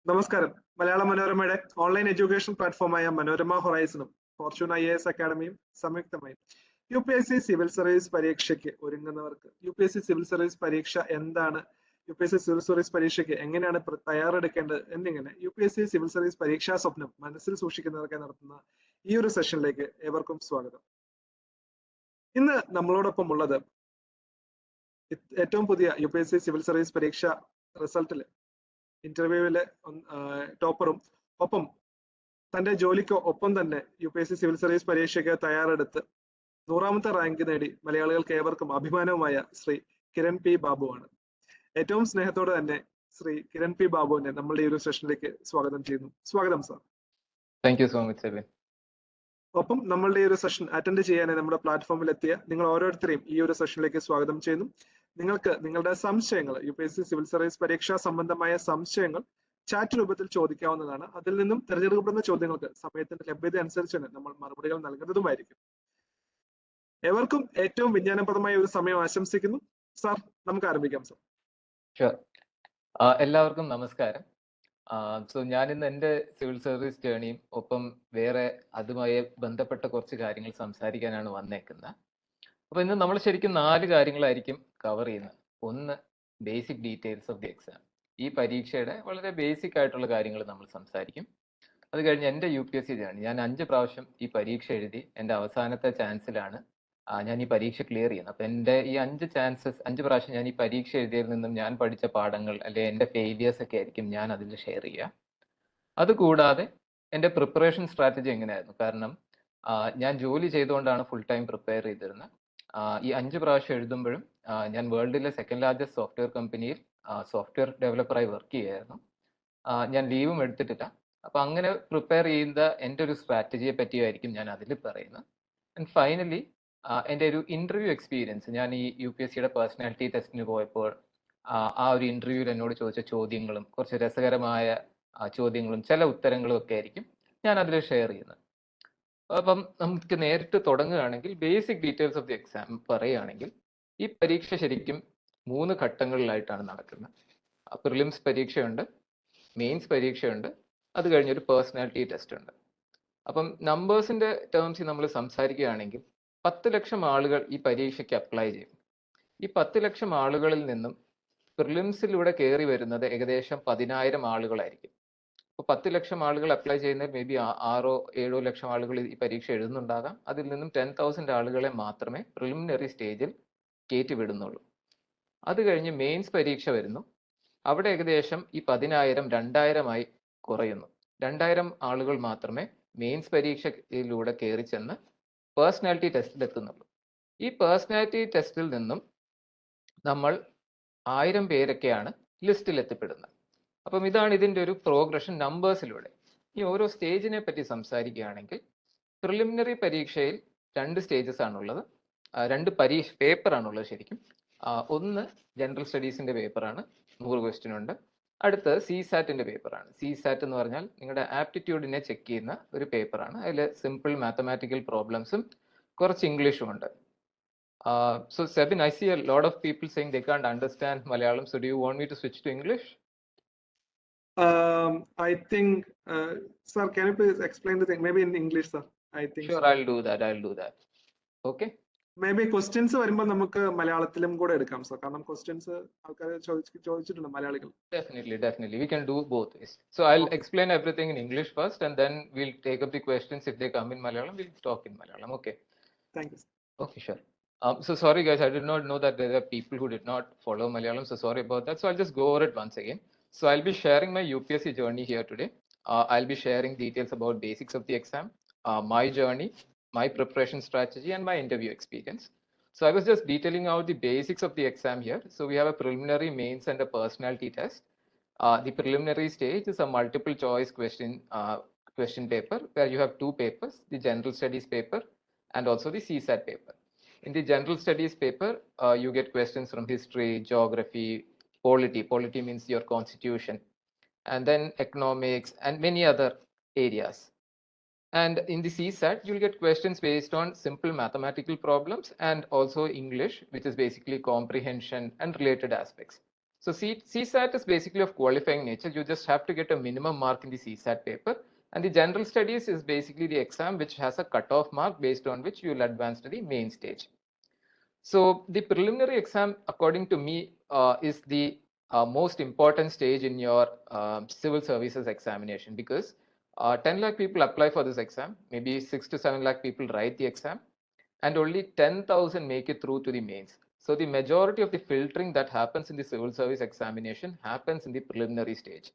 നമസ്കാരം. മലയാള മനോരമയുടെ online education പ്ലാറ്റ്ഫോമായ മനോരമ ഹൊറൈസണും ഫോർച്യൂൺ IAS അക്കാഡമിയും സംയുക്തമായി UPSC സിവിൽ സർവീസ് പരീക്ഷയ്ക്ക് ഒരുങ്ങുന്നവർക്ക് UPSC സിവിൽ സർവീസ് പരീക്ഷ എന്താണ്, UPSC സിവിൽ സർവീസ് പരീക്ഷയ്ക്ക് എങ്ങനെയാണ് തയ്യാറെടുക്കേണ്ടത് എന്നിങ്ങനെ UPSC സിവിൽ സർവീസ് പരീക്ഷാ സ്വപ്നം മനസ്സിൽ സൂക്ഷിക്കുന്നവർക്കായി നടത്തുന്ന ഈ ഒരു സെഷനിലേക്ക് ഏവർക്കും സ്വാഗതം. ഇന്ന് നമ്മളോടൊപ്പം ഉള്ളത് ഏറ്റവും പുതിയ UPSC സിവിൽ സർവീസ് പരീക്ഷ റിസൾട്ടില് ഇന്റർവ്യൂവിലെ ടോപ്പറും ഒപ്പം തന്റെ ജോലിക്ക് ഒപ്പം തന്നെ UPSC സിവിൽ സർവീസ് പരീക്ഷയ്ക്ക് തയ്യാറെടുത്ത് 100ാമത്തെ റാങ്ക് നേടി മലയാളികൾക്ക് ഏവർക്കും അഭിമാനവുമായ ശ്രീ കിരൺ P ബാബു ആണ്. ഏറ്റവും സ്നേഹത്തോടെ തന്നെ ശ്രീ കിരൺ P ബാബുവിനെ നമ്മളുടെ ഈ ഒരു സെഷനിലേക്ക് സ്വാഗതം ചെയ്യുന്നു. സ്വാഗതം sir. Thank you so much Sebin. ഒപ്പം നമ്മളുടെ ഈ ഒരു സെഷൻ അറ്റൻഡ് ചെയ്യാനായി നമ്മുടെ പ്ലാറ്റ്ഫോമിൽ എത്തിയ നിങ്ങൾ ഓരോരുത്തരെയും ഈ ഒരു സെഷനിലേക്ക് സ്വാഗതം ചെയ്യുന്നു. നിങ്ങൾക്ക് നിങ്ങളുടെ സംശയങ്ങൾ, UPSC സിവിൽ സർവീസ് പരീക്ഷാ സംബന്ധമായ സംശയങ്ങൾ ചാറ്റ് രൂപത്തിൽ ചോദിക്കാവുന്നതാണ്. അതിൽ നിന്നും തിരഞ്ഞെടുക്കപ്പെടുന്ന ചോദ്യങ്ങൾക്ക് സമയത്തിന്റെ ലഭ്യത അനുസരിച്ച് നമ്മൾ മറുപടികൾ നൽകുന്നതുമായിരിക്കും. ഏവർക്കും ഏറ്റവും വിജ്ഞാനപ്രദമായ ഒരു സമയം ആശംസിക്കുന്നു. സാർ, നമുക്ക് ആരംഭിക്കാം. സാർ, എല്ലാവർക്കും നമസ്കാരം. സോ ഞാനിന്ന് എൻ്റെ സിവിൽ സർവീസ് ജേണിയും ഒപ്പം വേറെ അതുമായി ബന്ധപ്പെട്ട കുറച്ച് കാര്യങ്ങൾ സംസാരിക്കാനാണ് വന്നേക്കുന്നത്. അപ്പൊ ഇന്ന് നമ്മൾ ശരിക്കും 4 കാര്യങ്ങളായിരിക്കും കവർ ചെയ്യുന്നത്. ഒന്ന്, basic details of the exam. ഈ പരീക്ഷയുടെ വളരെ ബേസിക് ആയിട്ടുള്ള കാര്യങ്ങൾ നമ്മൾ സംസാരിക്കും. അത് കഴിഞ്ഞ് എൻ്റെ UPSC ജേണി, ഞാൻ 5 പ്രാവശ്യം ഈ പരീക്ഷ എഴുതി എൻ്റെ അവസാനത്തെ ചാൻസിലാണ് ഞാൻ ഈ പരീക്ഷ ക്ലിയർ ചെയ്യുന്നത്. അപ്പൊ എൻ്റെ ഈ 5 പ്രാവശ്യം ഞാൻ ഈ പരീക്ഷ എഴുതിയതിൽ നിന്നും ഞാൻ പഠിച്ച പാഠങ്ങൾ അല്ലെ എൻ്റെ ഫെയിലിയേഴ്സ് ഒക്കെ ആയിരിക്കും ഞാൻ അതിൽ ഷെയർ ചെയ്യുക. അതുകൂടാതെ എൻ്റെ പ്രിപ്പറേഷൻ സ്ട്രാറ്റജി എങ്ങനെയായിരുന്നു, കാരണം ഞാൻ ജോലി ചെയ്തുകൊണ്ടാണ് ഫുൾ ടൈം പ്രിപ്പയർ ചെയ്തിരുന്നത്. ഈ 5 പ്രാവശ്യം എഴുതുമ്പോഴും ഞാൻ വേൾഡിലെ സെക്കൻഡ് ലാർജസ്റ്റ് സോഫ്റ്റ്വെയർ കമ്പനിയിൽ സോഫ്റ്റ്വെയർ ഡെവലപ്പറായി വർക്ക് ചെയ്യായിരുന്നു. ഞാൻ ലീവും എടുത്തിട്ടില്ല. അപ്പൊ അങ്ങനെ പ്രിപ്പയർ ചെയ്യുന്ന എൻ്റെ ഒരു സ്ട്രാറ്റജിയെ പറ്റിയായിരിക്കും ഞാൻ അതിൽ പറയുന്നത്. ആൻഡ് ഫൈനലി എൻ്റെ ഒരു ഇന്റർവ്യൂ എക്സ്പീരിയൻസ്, ഞാൻ ഈ UPSCയുടെ പേഴ്സണാലിറ്റി ടെസ്റ്റിന് പോയപ്പോൾ ആ ഒരു ഇന്റർവ്യൂവിൽ എന്നോട് ചോദിച്ച ചോദ്യങ്ങളും കുറച്ച് രസകരമായ ചോദ്യങ്ങളും ചില ഉത്തരങ്ങളും ഒക്കെ ആയിരിക്കും ഞാൻ അതിൽ ഷെയർ ചെയ്യുന്നത്. അപ്പം നമുക്ക് നേരിട്ട് തുടങ്ങുകയാണെങ്കിൽ basic details of the exam പറയുകയാണെങ്കിൽ, ഈ പരീക്ഷ ശരിക്കും 3 ഘട്ടങ്ങളിലായിട്ടാണ് നടക്കുന്നത്. പ്രിലിംസ് പരീക്ഷയുണ്ട്, മെയിൻസ് പരീക്ഷയുണ്ട്, അത് കഴിഞ്ഞൊരു പേഴ്സണാലിറ്റി ടെസ്റ്റ് ഉണ്ട്. അപ്പം നമ്പേഴ്സിന്റെ ടേംസിൽ നമ്മൾ സംസാരിക്കുകയാണെങ്കിൽ 10 ലക്ഷം ആളുകൾ ഈ പരീക്ഷയ്ക്ക് അപ്ലൈ ചെയ്യും. ഈ 10 ലക്ഷം ആളുകളിൽ നിന്നും പ്രിലിംസിലൂടെ കയറി വരുന്നത് ഏകദേശം 10,000 ആളുകളായിരിക്കും. അപ്പോൾ 10 ലക്ഷം ആളുകൾ അപ്ലൈ ചെയ്യുന്നതിൽ മേ ബി 6-7 ലക്ഷം ആളുകൾ ഈ പരീക്ഷ എഴുതുന്നുണ്ടാകാം. അതിൽ നിന്നും 10,000 ആളുകളെ മാത്രമേ പ്രിലിമിനറി സ്റ്റേജിൽ കയറ്റി വിടുന്നുള്ളൂ. അത് കഴിഞ്ഞ് മെയിൻസ് പരീക്ഷ വരുന്നു. അവിടെ ഏകദേശം ഈ 10,000 2,000 കുറയുന്നു. 2,000 ആളുകൾ മാത്രമേ മെയിൻസ് പരീക്ഷയിലൂടെ കയറി ചെന്ന് പേഴ്സണാലിറ്റി ടെസ്റ്റിൽ എത്തുന്നുള്ളൂ. ഈ പേഴ്സണാലിറ്റി ടെസ്റ്റിൽ നിന്നും നമ്മൾ 1000 പേരൊക്കെയാണ് ലിസ്റ്റിൽ എത്തിപ്പെടുന്നത്. അപ്പം ഇതാണ് ഇതിൻ്റെ ഒരു പ്രോഗ്രഷൻ നമ്പേഴ്സിലൂടെ. ഈ ഓരോ സ്റ്റേജിനെ പറ്റി സംസാരിക്കുകയാണെങ്കിൽ, പ്രിലിമിനറി പരീക്ഷയിൽ 2 സ്റ്റേജസ് ആണുള്ളത്, 2 പേപ്പറാണുള്ളത് ശരിക്കും. ഒന്ന് ജനറൽ സ്റ്റഡീസിന്റെ പേപ്പറാണ്, 100 ക്വസ്റ്റ്യൻ ഉണ്ട്. അടുത്ത് CSATന്റെ പേപ്പറാണ്. CSAT എന്ന് പറഞ്ഞാൽ നിങ്ങളുടെ ആപ്റ്റിറ്റ്യൂഡിനെ ചെക്ക് ചെയ്യുന്ന ഒരു പേപ്പറാണ്. അതിൽ സിമ്പിൾ മാത്തമാറ്റിക്കൽ പ്രോബ്ലംസും കുറച്ച് ഇംഗ്ലീഷും ഉണ്ട്. So Sebin, I see a lot of people saying they can't understand Malayalam. So do you want me to switch to English? I think, sir, can you please explain the thing? Maybe in English, sir. I think. Sure, so. I'll do that. Okay. Maybe questions വരുമ്പോൾ നമുക്ക് മലയാളത്തിലും കൂടെ എടുക്കാം sir, കാരണം questions ആൾക്കാർ ചോദിച്ചിട്ടുണ്ട് മലയാളികൾ. Definitely we can do both ways. So I'll explain everything in English first and then we'll take up the questions. If they come in Malayalam, we'll talk in Malayalam. Okay. Thank you, sir. Okay, sure. So sorry guys, I did not know that there are people who did not follow Malayalam, so sorry about that. So I'll just go over it once again. So I'll be sharing my UPSC journey here today. I'll be sharing details about basics of the exam, my journey, my preparation strategy, and my interview experience. So I was just detailing out the basics of the exam here. So we have a preliminary, mains, and a personality test. The preliminary stage is a multiple choice question paper where you have 2 papers, the general studies paper and also the CSAT paper. In the general studies paper, you get questions from history, geography, polity. Polity means your constitution, and then economics and many other areas. And in the CSAT, you'll get questions based on simple mathematical problems and also English, which is basically comprehension and related aspects. So CSAT is basically of qualifying nature. You just have to get a minimum mark in the CSAT paper. And the general studies is basically the exam which has a cutoff mark based on which you will advance to the main stage. So the preliminary exam, according to me, is the most important stage in your civil services examination, because 10 lakh people apply for this exam, maybe 6 to 7 lakh people write the exam, and only 10,000 make it through to the mains. So the majority of the filtering that happens in the civil service examination happens in the preliminary stage.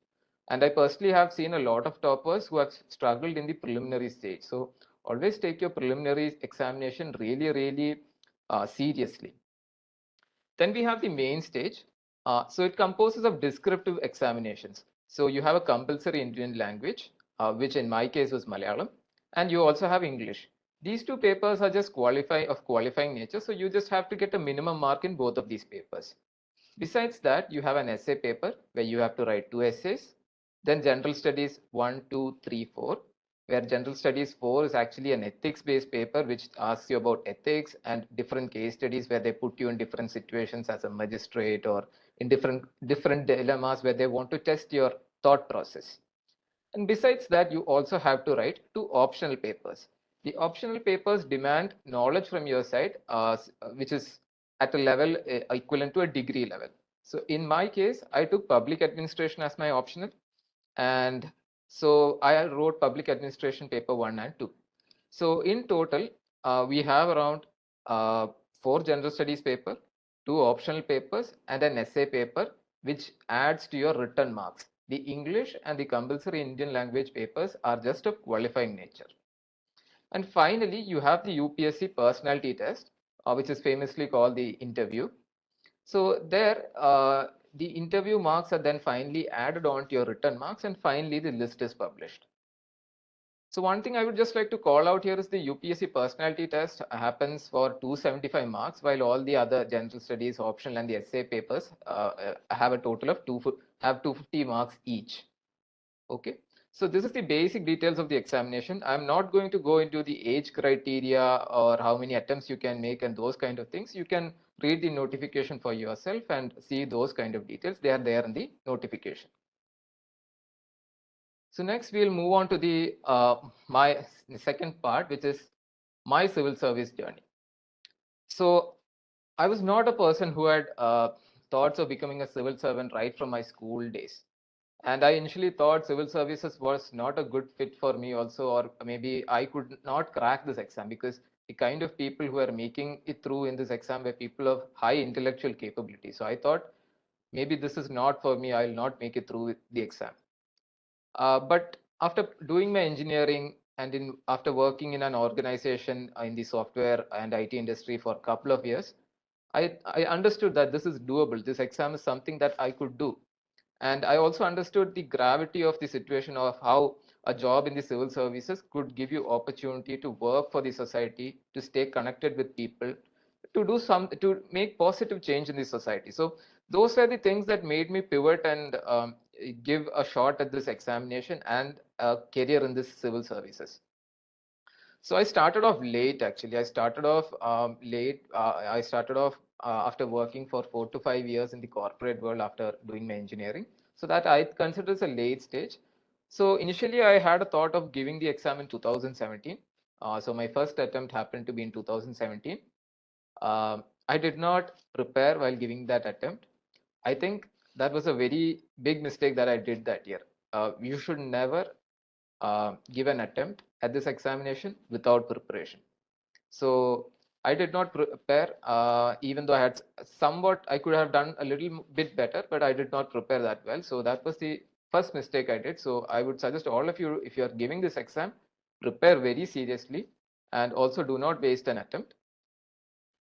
And I personally have seen a lot of toppers who have struggled in the preliminary stage. So always take your preliminary examination really seriously. Then we have the main stage. So it composes of descriptive examinations. So you have a compulsory Indian language, which in my case was Malayalam, and you also have English. These two papers are just qualifying nature, so you just have to get a minimum mark in both of these papers. Besides that, you have an essay paper where you have to write 2 essays. Then general studies 1, 2, 3, 4, where general studies 4 is actually an ethics-based paper which asks you about ethics and different case studies where they put you in different situations as a magistrate or in different dilemmas where they want to test your thought process. And besides that, you also have to write 2 optional papers. The optional papers demand knowledge from your side, which is at a level equivalent to a degree level. So in my case, I took public administration as my optional, and so I wrote public administration paper 1 and 2. So in total, we have around 4 general studies paper, 2 optional papers, and an essay paper, which adds to your written marks. The English and the compulsory Indian language papers are just of qualifying nature. And finally, you have the UPSC personality test, which is famously called the interview. So there, the interview marks are then finally added on to your written marks, and finally the list is published. So one thing I would just like to call out here is the UPSC personality test happens for 275 marks, while all the other general studies, optional, and the essay papers have a total of 250 marks each. Okay, so this is the basic details of the examination. I'm not going to go into the age criteria or how many attempts you can make and those kind of things. You can read the notification for yourself and see those kind of details. They are there in the notification. So next we'll move on to the my second part, which is my civil service journey. So I was not a person who had thoughts of becoming a civil servant right from my school days. And I initially thought civil services was not a good fit for me also, or maybe I could not crack this exam, because the kind of people who are making it through in this exam were people of high intellectual capability. So I thought maybe this is not for me, I'll not make it through the exam. But after doing my engineering and after working in an organization in the software and IT industry for a couple of years, I understood that this is doable. This exam is something that I could do. And I also understood the gravity of the situation of how a job in the civil services could give you opportunity to work for the society, to stay connected with people, to make positive change in the society. So those were the things that made me pivot and give a shot at this examination and a career in this civil services. So I started off late, actually. I started off late. I started off after working for 4 to 5 years in the corporate world after doing my engineering. So that I consider as a late stage. So initially I had a thought of giving the exam in 2017. So my first attempt happened to be in 2017. I did not prepare while giving that attempt. I think that was a very big mistake that I did that year. You should never give an attempt at this examination without preparation. So I did not prepare, even though I had I could have done a little bit better, but I did not prepare that well. So that was the first mistake I did. So I would suggest all of you, if you are giving this exam, prepare very seriously and also do not waste an attempt.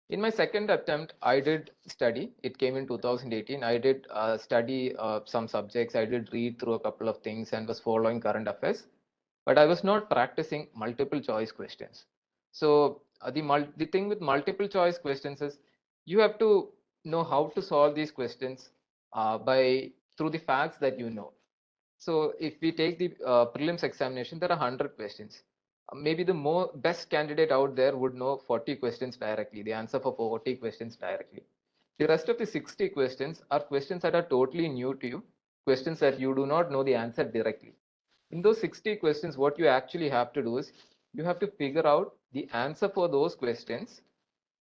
In my second attempt, I did study. It came in 2018. I did study some subjects. I did read through a couple of things and was following current affairs, but I was not practicing multiple choice questions. So the thing with multiple choice questions is you have to know how to solve these questions through the facts that you know. So if we take the prelims examination, there are 100 questions. Maybe the best candidate out there would know 40 questions directly, the answer for 40 questions directly. The rest of the 60 questions are questions that are totally new to you, questions that you do not know the answer directly. In those 60 questions, what you actually have to do is you have to figure out the answer for those questions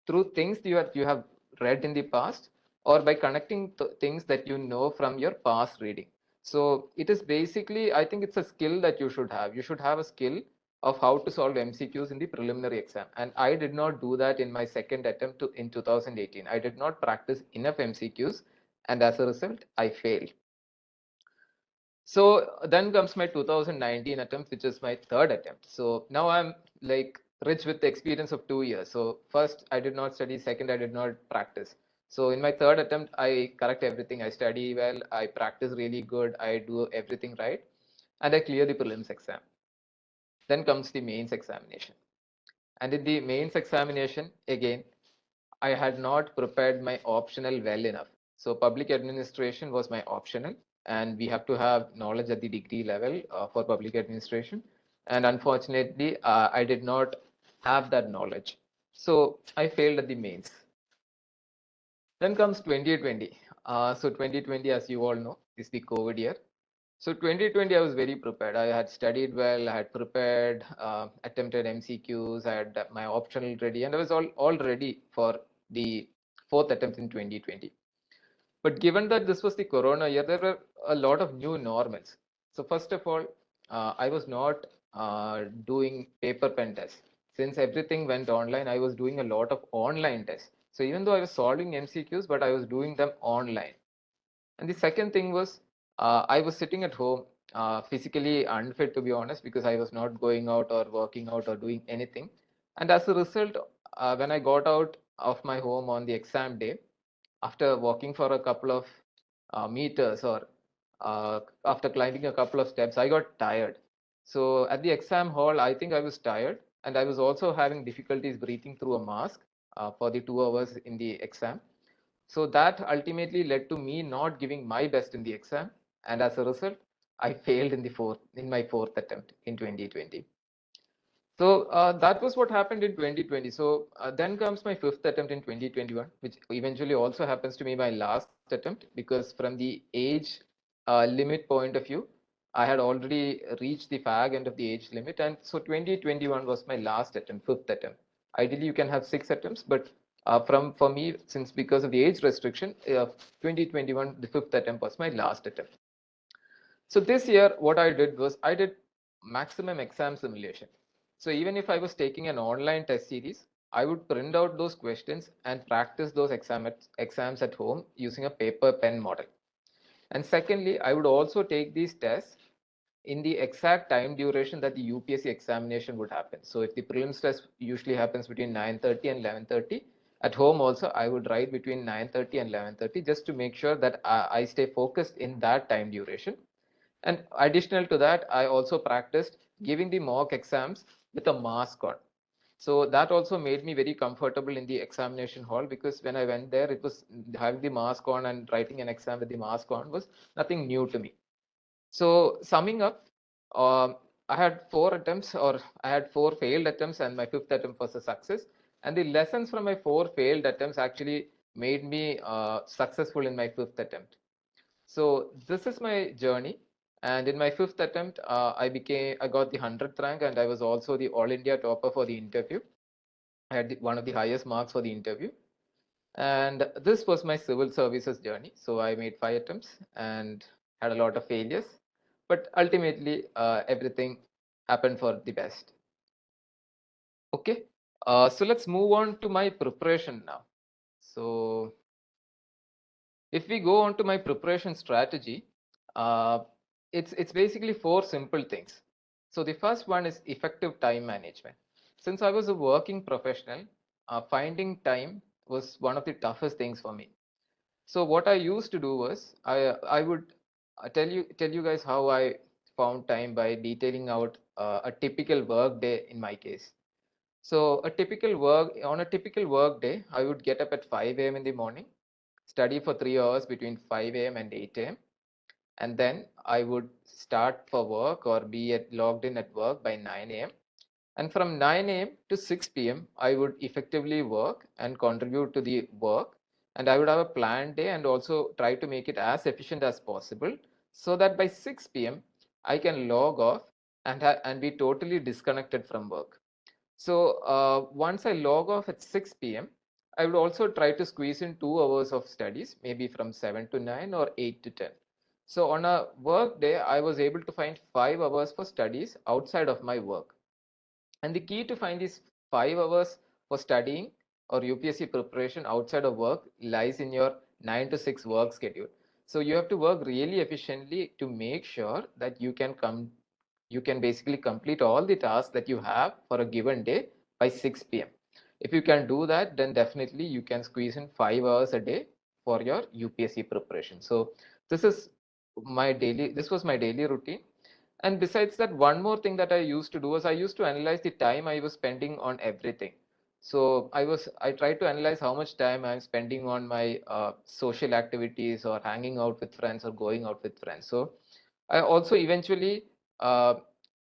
through things you have read in the past, or by connecting things that you know from your past reading. So it is basically, I think it's a skill that you should have. You should have a skill of how to solve MCQs in the preliminary exam. And I did not do that in my second attempt in 2018. I did not practice enough MCQs, and as a result, I failed. So then comes my 2019 attempt, which is my third attempt. So now I'm like rich with the experience of 2 years. So first I did not study, second I did not practice. So in my third attempt, I correct everything. I study well, I practice really good, I do everything right, and I clear the prelims exam. Then comes the mains examination. And in the mains examination, again, I had not prepared my optional well enough. So public administration was my optional, and we have to have knowledge at the degree level for public administration. And unfortunately, I did not have that knowledge. So I failed at the mains. Then comes 2020. So 2020, as you all know, is the COVID year. So 2020, I was very prepared. I had studied well, I had prepared, attempted MCQs, I had my optional ready, and I was all ready for the fourth attempt in 2020. But given that this was the corona year, there were a lot of new normals. So first of all, I was not doing paper pen tests. Since everything went online, I was doing a lot of online tests. So even though I was solving MCQs, but I was doing them online. And the second thing was, I was sitting at home, physically unfit, to be honest, because I was not going out or working out or doing anything. And as a result, when I got out of my home on the exam day, after walking for a couple of meters, or after climbing a couple of steps, I got tired. So at the exam hall, I think I was tired, and I was also having difficulties breathing through a mask for the 2 hours in the exam. So that ultimately led to me not giving my best in the exam, and as a result, I failed in my fourth attempt in 2020. So that was what happened in 2020. So then comes my fifth attempt in 2021, which eventually also happens to be my last attempt, because from the age limit point of view, I had already reached the fag end of the age limit, and so 2021 was my last attempt, fifth attempt. Ideally, you can have 6 attempts, but for me, since because of the age restriction, 2021, the fifth attempt was my last attempt. So this year, what I did was I did maximum exam simulation. So even if I was taking an online test series, I would print out those questions and practice those exams at home using a paper pen model. And secondly, I would also take these tests in the exact time duration that the UPSC examination would happen. So if the prelims test usually happens between 9:30 and 11:30, at home also I would write between 9:30 and 11:30, just to make sure that I stay focused in that time duration. And additional to that, I also practiced giving the mock exams with a mask on. So that also made me very comfortable in the examination hall, because when I went there, it was having the mask on and writing an exam with the mask on was nothing new to me. So summing up, I had 4 attempts, or I had 4 failed attempts, and my fifth attempt was a success. And the lessons from my 4 failed attempts actually made me successful in my fifth attempt. So this is my journey. And in my fifth attempt, I got the 100th rank, and I was also the All India topper for the interview. I had one of the highest marks for the interview. And this was my civil services journey. So I made 5 attempts and had a lot of failures, but ultimately everything happened for the best. Okay, so let's move on to my preparation now. So if we go on to my preparation strategy, uh, it's basically 4 simple things. So the first one is effective time management. Since I was a working professional, finding time was one of the toughest things for me. So what I used to do was I would tell you guys how I found time by detailing out a typical work day in my case. So on a typical work day, I would get up at 5 a.m. in the morning, study for 3 hours between 5 a.m. and 8 a.m. And then I would start for work or be logged in at work by 9 a.m. And from 9 a.m. to 6 p.m., I would effectively work and contribute to the work. and I would have a planned day and also try to make it as efficient as possible so that by 6 p.m. I can log off and be totally disconnected from work. So once I log off at 6 p.m., I would also try to squeeze in 2 hours of studies, maybe from 7 to 9 or 8 to 10. So on a work day, I was able to find 5 hours for studies outside of my work. And the key to find these 5 hours for studying or UPSC preparation outside of work lies in your 9 to 6 work schedule. So you have to work really efficiently to make sure that you can basically complete all the tasks that you have for a given day by 6 p.m. If you can do that, then definitely you can squeeze in 5 hours a day for your UPSC preparation. So this was my daily routine. And besides that, one more thing that I used to do was I used to analyze the time I was spending on everything. So I tried to analyze how much time I'm spending on my social activities or hanging out with friends or going out with friends. So I also eventually uh,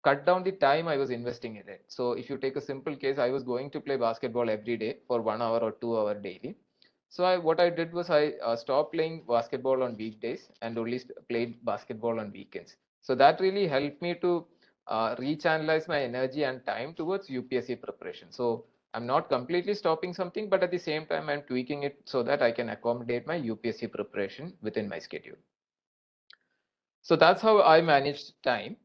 cut down the time I was investing in it. So if you take a simple case, I was going to play basketball every day for 1 hour or 2 hour daily. So what I did was I stopped playing basketball on weekdays and only played basketball on weekends. So that really helped me to rechannelize my energy and time towards UPSC preparation. So I'm not completely stopping something, but at the same time, I'm tweaking it so that I can accommodate my UPSC preparation within my schedule. So that's how I managed time.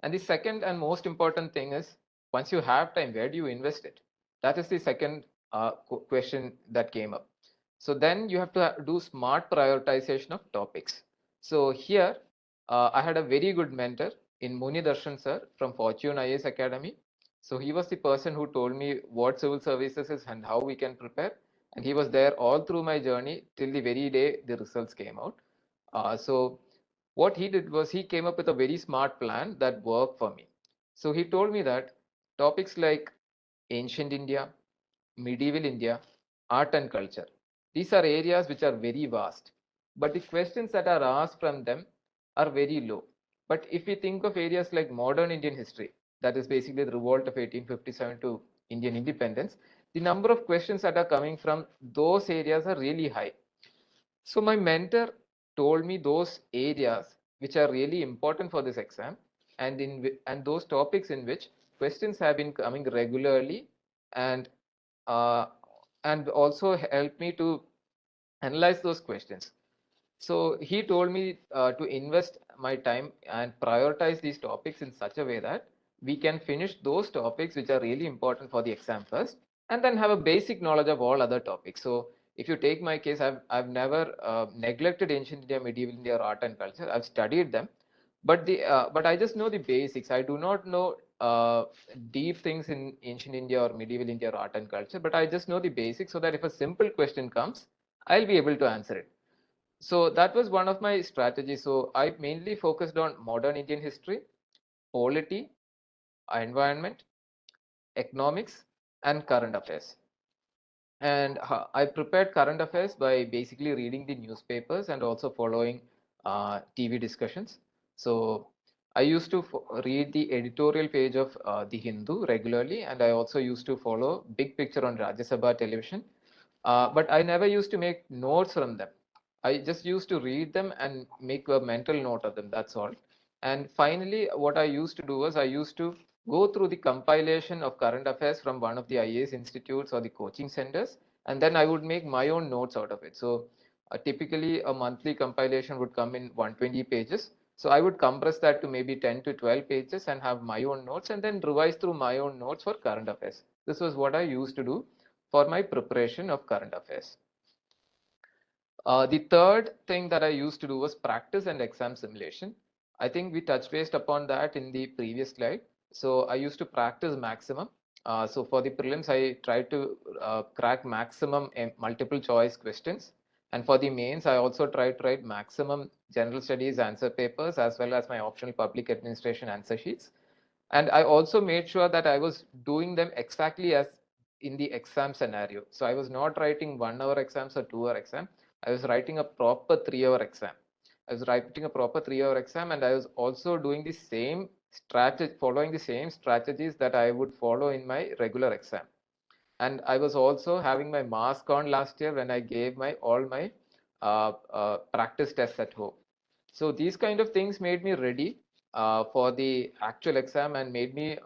And the second and most important thing is, once you have time, where do you invest it? That is the second question that came up. So then you have to do smart prioritization of topics. So here, I had a very good mentor in Muni Darshan sir from Fortune IAS Academy. So he was the person who told me what civil services is and how we can prepare. And he was there all through my journey till the very day the results came out. So what he did was he came up with a very smart plan that worked for me. So he told me that topics like ancient India, medieval India, art and culture, these are areas which are very vast, but the questions that are asked from them are very low. But if we think of areas like modern Indian history, that is basically the revolt of 1857 to Indian independence, the number of questions that are coming from those areas are really high. So my mentor told me those areas which are really important for this exam, and those topics in which questions have been coming regularly, and uh, and also helped me to analyze those questions. So he told me to invest my time and prioritize these topics in such a way that we can finish those topics which are really important for the exam first, and then have a basic knowledge of all other topics. So if you take my case, I've never neglected ancient India, medieval India, or art and culture. I've studied them, but I just know the basics. I do not know deep things in ancient India or medieval India or art and culture, but I just know the basics so that if a simple question comes, I'll be able to answer it. So that was one of my strategies. So I mainly focused on modern Indian history, polity, environment, economics, and current affairs. And I prepared current affairs by basically reading the newspapers and also following TV discussions. So I used to read the editorial page of The Hindu regularly, and I also used to follow Big Picture on Rajya Sabha television. But I never used to make notes from them. I just used to read them and make a mental note of them. That's all. And finally, what I used to do was I used to go through the compilation of current affairs from one of the IAS institutes or the coaching centers, and then I would make my own notes out of it. So typically, a monthly compilation would come in 120 pages. So I would compress that to maybe 10 to 12 pages and have my own notes and then revise through my own notes for current affairs. This was what I used to do for my preparation of current affairs. The third thing that I used to do was practice and exam simulation. I think we touch based upon that in the previous slide. So I used to practice maximum. So for the prelims, I tried to crack maximum multiple choice questions. And for the mains, I also tried to write maximum general studies answer papers as well as my optional public administration answer sheets. And I also made sure that I was doing them exactly as in the exam scenario. So I was not writing 1 hour exams or 2 hour exam. I was writing a proper 3 hour exam. I was writing a proper 3 hour exam, and I was also doing the same strategy, following the same strategies that I would follow in my regular exam. And I was also having my mask on last year when I gave all my practice tests at home. So these kind of things made me ready for the actual exam and made me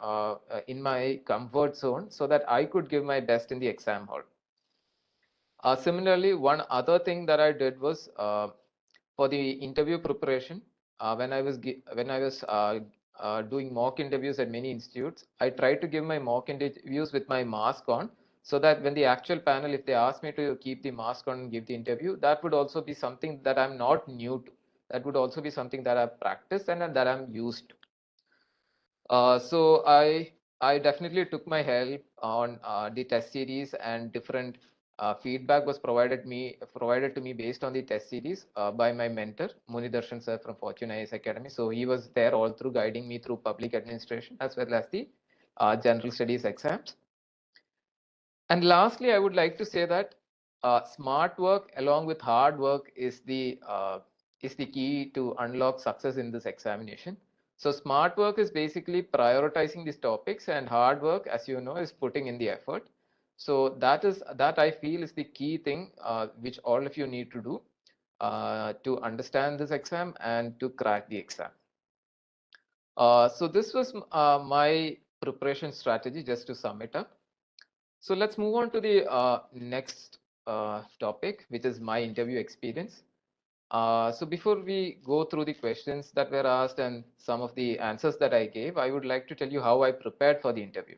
in my comfort zone so that I could give my best in the exam hall. Similarly, one other thing that I did was for the interview preparation. When I was doing mock interviews at many institutes, I tried to give my mock interviews with my mask on, so that when the actual panel, if they ask me to keep the mask on and give the interview, that would also be something that I'm not new to. That would also be something that I've practiced and that I'm used to. So I definitely took my help on the test series, and different feedback was provided to me based on the test series by my mentor Munidarshan sir from Fortune IAS Academy. So he was there all through, guiding me through public administration as well as the general studies exams. And lastly, I would like to say that smart work along with hard work is the key to unlock success in this examination. So smart work is basically prioritizing these topics, and hard work, as you know, is putting in the effort. So that I feel is the key thing which all of you need to do to understand this exam and to crack the exam. So this was my preparation strategy, just to sum it up. So let's move on to the next topic, which is my interview experience. So before we go through the questions that were asked and some of the answers that I gave, I would like to tell you how I prepared for the interview.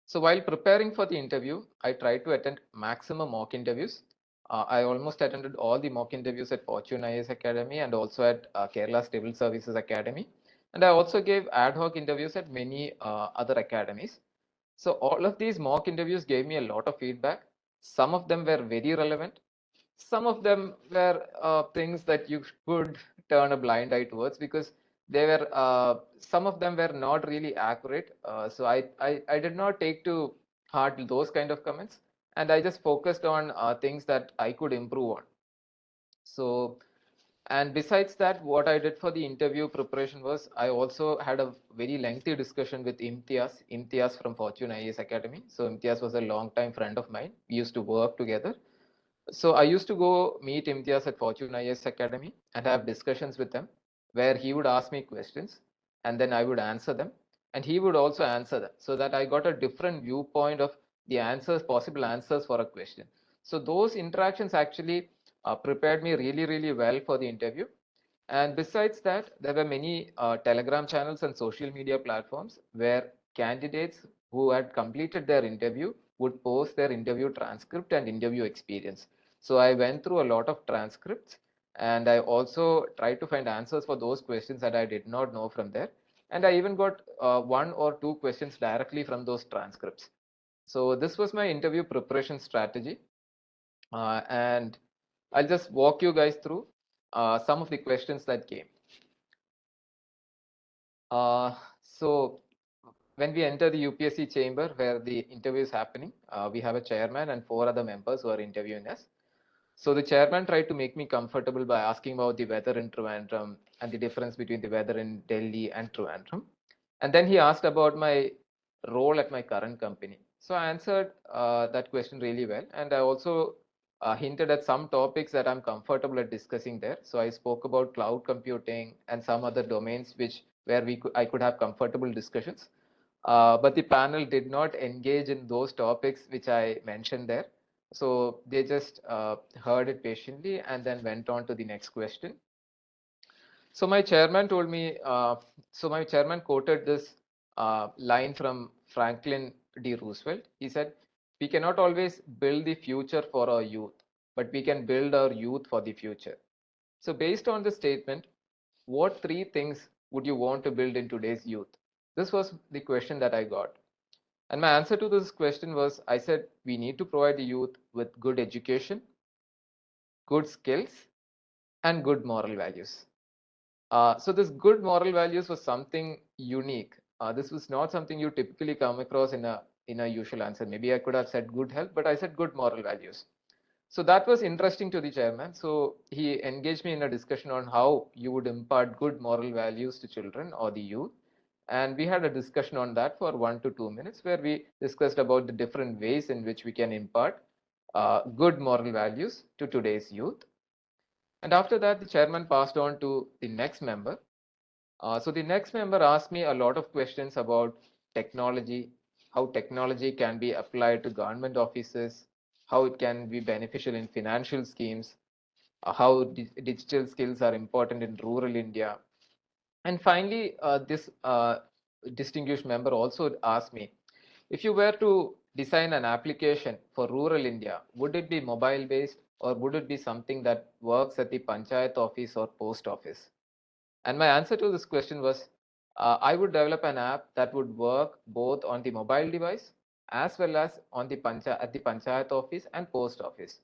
So while preparing for the interview, I tried to attend maximum mock interviews. I almost attended all the mock interviews at Fortune IAS Academy and also at Kerala Civil Services Academy. And I also gave ad hoc interviews at many other academies. So all of these mock interviews gave me a lot of feedback. Some of them were very relevant. Some of them were things that you could turn a blind eye towards, because they were some of them were not really accurate. So I did not take to heart those kind of comments, and I just focused on things that I could improve on. So, and besides that, what I did for the interview preparation was I also had a very lengthy discussion with Imtiaz from Fortune IAS Academy. So Imtiaz was a long-time friend of mine. We used to work together. So I used to go meet Imtiaz at Fortune IAS Academy and have discussions with him, where he would ask me questions and then I would answer them, and he would also answer them, so that I got a different viewpoint of the possible answers for a question. So those interactions actually prepared me really, really well for the interview. And besides that, there were many Telegram channels and social media platforms where candidates who had completed their interview would post their interview transcript and interview experience. So I went through a lot of transcripts, and I also tried to find answers for those questions that I did not know from there. And I even got one or two questions directly from those transcripts. So this was my interview preparation strategy. And I'll just walk you guys through some of the questions that came. So when we enter the UPSC chamber where the interview is happening, we have a chairman and 4 other members who are interviewing us. So the chairman tried to make me comfortable by asking about the weather in Trivandrum and the difference between the weather in Delhi and Trivandrum. And then he asked about my role at my current company. So I answered that question really well. And I also hinted at some topics that I'm comfortable at discussing there. So I spoke about cloud computing and some other domains where I could have comfortable discussions. But the panel did not engage in those topics which I mentioned there. So they just heard it patiently and then went on to the next question. So my chairman told me, so my chairman quoted this line from Franklin D. Roosevelt. He said, "We cannot always build the future for our youth, but we can build our youth for the future." So based on the statement, what 3 things would you want to build in today's youth? This was the question that I got. And my answer to this question was, I said, we need to provide the youth with good education, good skills, and good moral values. So this good moral values was something unique. This was not something you typically come across in a usual answer. Maybe I could have said good health, but I said good moral values. So that was interesting to the chairman. So he engaged me in a discussion on how you would impart good moral values to children or the youth. and we had a discussion on that for 1 to 2 minutes, where we discussed about the different ways in which we can impart good moral values to today's youth. And after that, the chairman passed on to the next member. So the next member asked me a lot of questions about technology, how technology can be applied to government offices, how it can be beneficial in financial schemes, how digital skills are important in rural India. And finally, this distinguished member also asked me, if you were to design an application for rural India, would it be mobile based or would it be something that works at the panchayat office or post office? And my answer to this question was, I would develop an app that would work both on the mobile device as well as on the at the panchayat office and post office.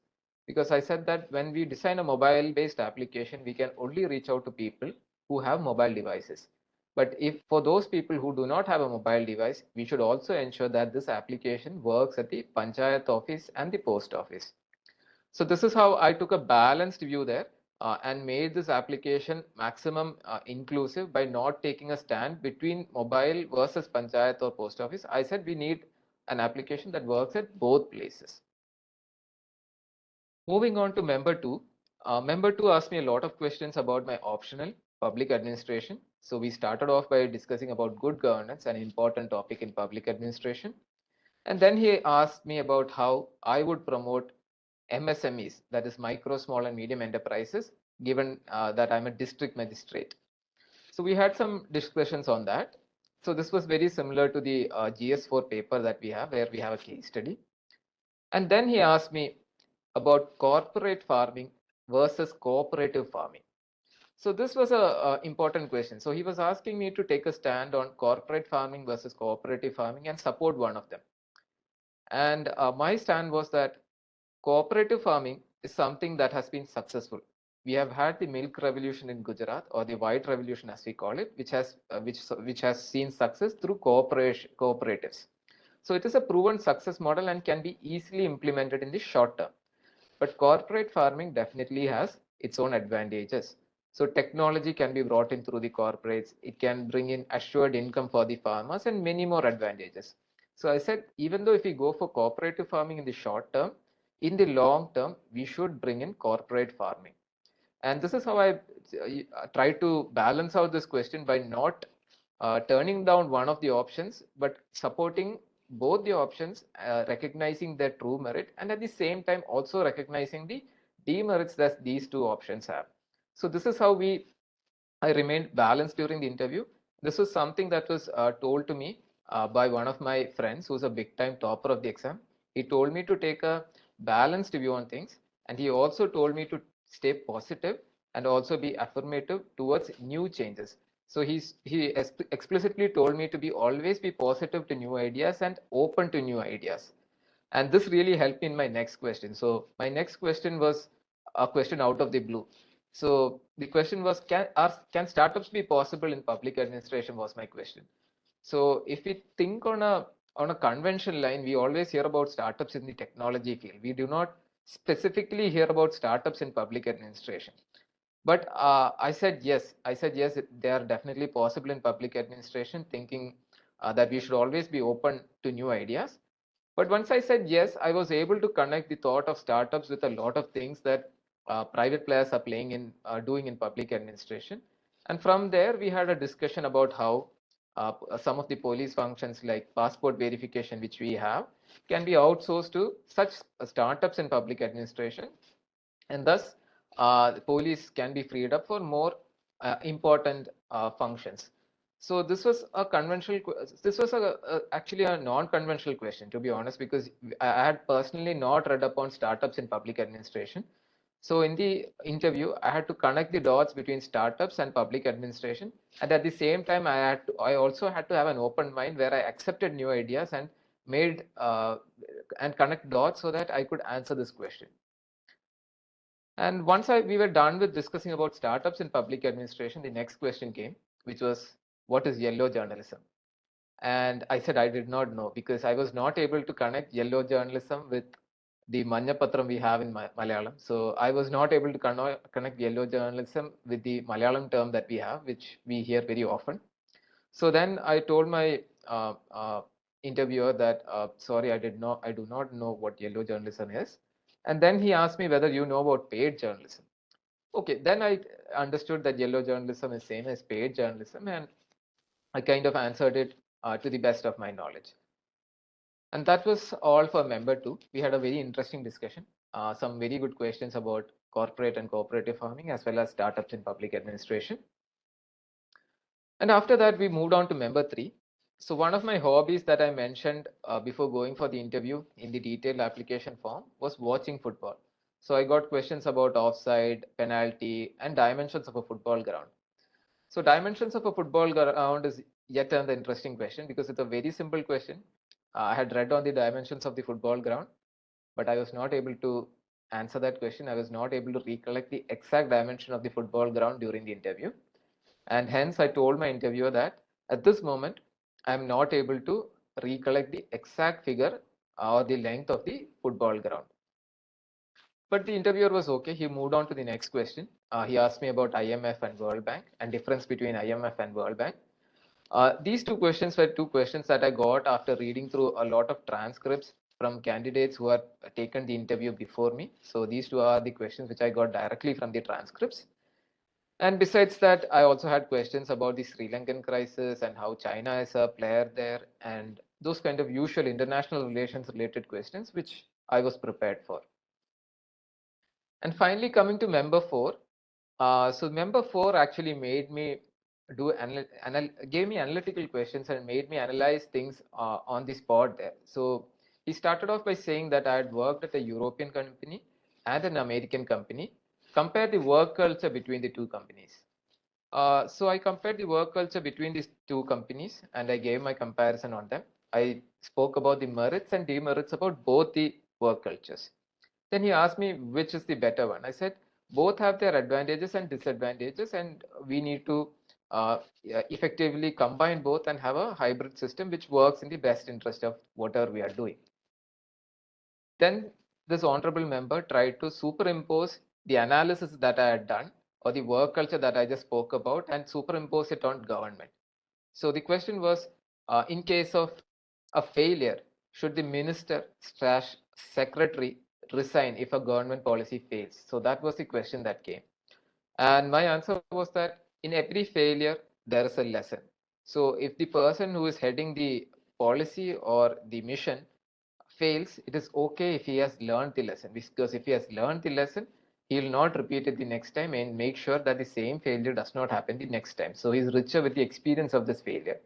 Because I said that when we design a mobile based application, we can only reach out to people who have mobile devices. But if for those people who do not have a mobile device, we should also ensure that this application works at the panchayat office and the post office. So this is how I took a balanced view there and made this application maximum inclusive by not taking a stand between mobile versus panchayat or post office. I said we need an application that works at both places. Moving on to member two. Member two asked me a lot of questions about my optional public administration. So we started off by discussing about good governance, an important topic in public administration. And then he asked me about how I would promote MSMEs, that is micro, small and medium enterprises, given that I'm a district magistrate. So we had some discussions on that. So this was very similar to the GS4 paper that we have, where we have a case study. And then he asked me about corporate farming versus cooperative farming. So this was a important question. So he was asking me to take a stand on corporate farming versus cooperative farming and support one of them. And my stand was that cooperative farming is something that has been successful. We have had the milk revolution in Gujarat, or the white revolution as we call it, which has seen success through cooperatives. So it is a proven success model and can be easily implemented in the short term. But corporate farming definitely has its own advantages. So technology can be brought in through the corporates. It can bring in assured income for the farmers and many more advantages. So I said, even though if we go for cooperative farming in the short term, in the long term, we should bring in corporate farming. And this is how I try to balance out this question by not turning down one of the options, but supporting both the options, recognizing their true merit, and at the same time also recognizing the demerits that these two options have. So this is how I remained balanced during the interview. This was something that was told to me by one of my friends who's a big time topper of the exam. He told me to take a balanced view on things, and he also told me to stay positive and also be affirmative towards new changes. So he explicitly told me to always be positive to new ideas and open to new ideas. And this really helped me in my next question. So my next question was a question out of the blue. So the question was, can startups be possible in public administration, was my question. So if we think on a conventional line, we always hear about startups in the technology field. We do not specifically hear about startups in public administration. But I said yes, they are definitely possible in public administration, thinking that we should always be open to new ideas. But once I said yes, I was able to connect the thought of startups with a lot of things that private players are doing in public administration. And from there, we had a discussion about how some of the police functions like passport verification, which we have, can be outsourced to such startups in public administration. And thus, the police can be freed up for more important functions. So this was a conventional. This was actually a non-conventional question, to be honest, because I had personally not read up on startups in public administration. So in the interview, I had to connect the dots between startups and public administration, and at the same time, I also had to have an open mind where I accepted new ideas and made and connect dots so that I could answer this question. And once we were done with discussing about startups in public administration, the next question came, which was, what is yellow journalism? And I said I did not know, because I was not able to connect yellow journalism with the Manjapatram we have in Malayalam. So I was not able to connect yellow journalism with the Malayalam term that we have, which we hear very often. So then I told my interviewer that, sorry, I do not know what yellow journalism is. And then he asked me whether you know about paid journalism. Okay, then I understood that yellow journalism is same as paid journalism, and I kind of answered it to the best of my knowledge. And that was all for member 2. We had a very interesting discussion, some very good questions about corporate and cooperative farming, as well as startups in public administration. And after that, we moved on to member 3. So one of my hobbies that I mentioned before going for the interview in the detailed application form was watching football. So I got questions about offside, penalty, and dimensions of a football ground. So dimensions of a football ground is yet another interesting question, because it's a very simple question. I had read on the dimensions of the football ground, but I was not able to answer that question. I was not able to recollect the exact dimension of the football ground during the interview. And hence I told my interviewer that at this moment, I am not able to recollect the exact figure or the length of the football ground. But the interviewer was okay. He moved on to the next question. He asked me about IMF and World Bank and difference between IMF and World Bank. These two questions were two questions that I got after reading through a lot of transcripts from candidates who had taken the interview before me. So these two are the questions which I got directly from the transcripts. And besides that, I also had questions about the Sri Lankan crisis and how China is a player there, and those kind of usual international relations related questions which I was prepared for. And finally, coming to member 4. So member 4 actually made me gave me analytical questions and made me analyze things on the spot there. So he started off by saying that I had worked at a European company and an American company. Compare the work culture between the two companies. So I compared the work culture between these two companies, and I gave my comparison on them. I spoke about the merits and demerits about both the work cultures. Then he asked me which is the better one. I said both have their advantages and disadvantages, and we need to effectively combine both and have a hybrid system which works in the best interest of whatever we are doing. Then this honorable member tried to superimpose the analysis that I had done or the work culture that I just spoke about and superimpose it on government. So the question was, in case of a failure, should the minister / secretary resign if a government policy fails? So that was the question that came. And my answer was that in every failure, there is a lesson. So if the person who is heading the policy or the mission fails, it is okay if he has learned the lesson, because if he has learned the lesson, he will not repeat it the next time and make sure that the same failure does not happen the next time. So he's richer with the experience of this failure.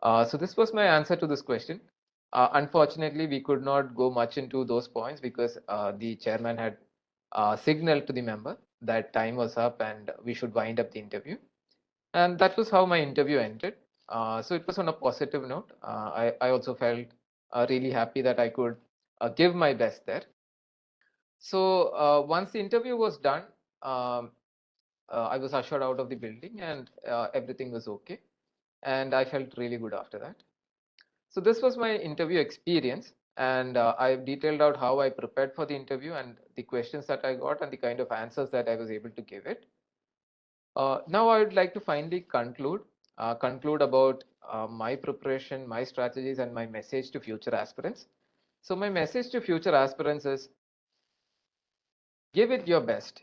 So this was my answer to this question. Unfortunately, we could not go much into those points because the chairman had signaled to the member that time was up and we should wind up the interview. And that was how my interview ended. So it was on a positive note. I also felt really happy that I could give my best there. So once the interview was done, I was ushered out of the building and everything was okay. And I felt really good after that. So this was my interview experience, and I've detailed out how I prepared for the interview and the questions that I got and the kind of answers that I was able to give it. Now I would like to finally conclude about my preparation, my strategies, and my message to future aspirants. So my message to future aspirants is, give it your best.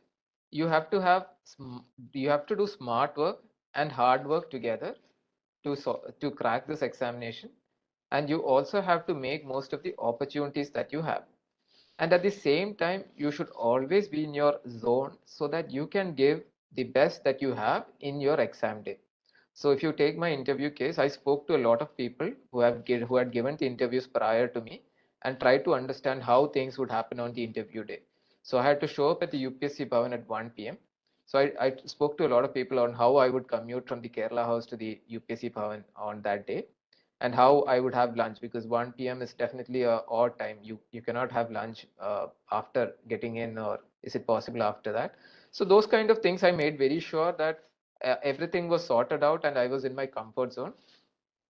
You have to do smart work and hard work together to crack this examination. And you also have to make most of the opportunities that you have. And at the same time, you should always be in your zone so that you can give the best that you have in your exam day. So if you take my interview case, I spoke to a lot of people who had given the interviews prior to me and tried to understand how things would happen on the interview day. So I had to show up at the UPSC Bhavan at 1 p.m. So I spoke to a lot of people on how I would commute from the Kerala house to the UPSC Bhavan on that day, and how I would have lunch, because 1 p.m. is definitely a odd time. You cannot have lunch after getting in, or is it possible after that? So those kind of things I made very sure that everything was sorted out and I was in my comfort zone.